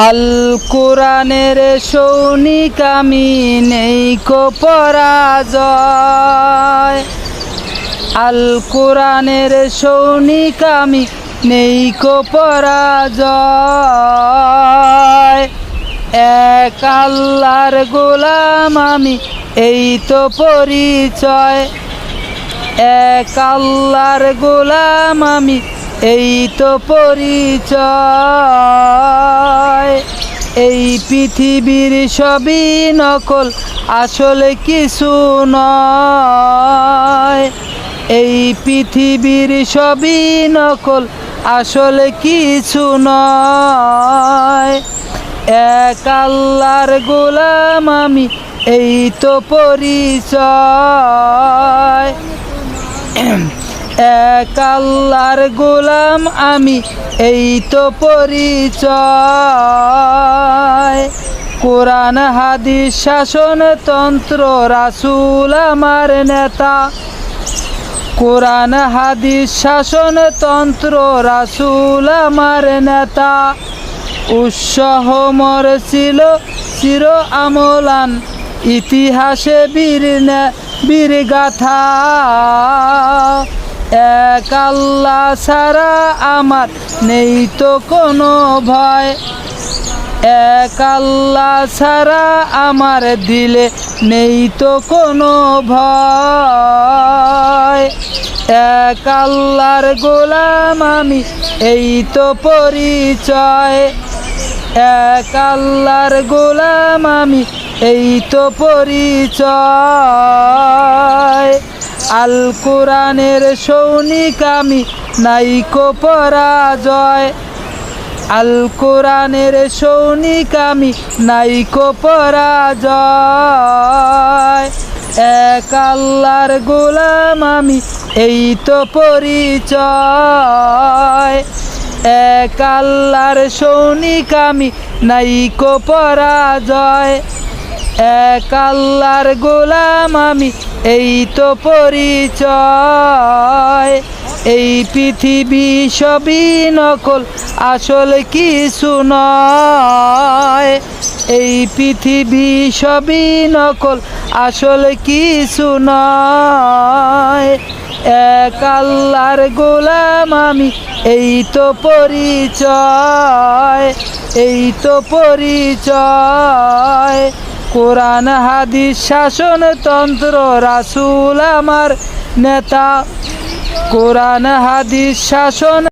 আল কোরআনের সৈনিক আমি, নেই কো পরাজয়। আল কোরআনের সৈনিক আমি, নেই কো পরাজয়। এক আল্লাহর গোলাম আমি, এই তো পরিচয়। এক আল্লাহর গোলাম আমি, এই তো পরিচয়। এই পৃথিবীর সবই নকল, আসলে কিছু নয়। এই পৃথিবীর সবই নকল, আসলে কিছু নয়। এক আল্লাহর গোলাম আমি, এই তো পরিচয়। এক আল্লাহর গোলাম আমি, এই তো পরিচয়। কোরআন হাদিস শাসনতন্ত্র, রাসূল আমার নেতা। কোরআন হাদিস শাসনতন্ত্র, রাসূল আমার নেতা। উৎসাহ মর ছিল চির আমলান, ইতিহাসে বীর গাথা। এক আল্লাহ ছাড়া আমার, নেই তো কোনো ভয়। এক আল্লাহ ছাড়া আমার দিলে, নেই তো কোনো ভয়। এক আল্লাহর গোলাম আমি, এই তো পরিচয়। এক আল্লাহর গোলাম আমি, এই তো পরিচয়। আল কোরআনের সৈনিক আমি, নাই কো পরাজয়। আল কোরআনের সৈনিক আমি, নাই কো পরাজয়। এক আল্লাহর গোলাম আমি, এই তো পরিচয়। এক আল্লাহর সৈনিক আমি, নাই কো পরাজয়। এক আল্লাহর গোলাম আমি, এই তো পরিচয়। এই পৃথিবী সবই নকল, আসলে কিছু নয়। এই পৃথিবী সবই নকল, আসলে কিছু নয়। এক আল্লাহর গোলাম আমি, এই তো পরিচয়। এই তো পরিচয়। কোরআন হাদিস শাসনতন্ত্র, রাসূল আমার নেতা। কোরআন হাদিস শাসন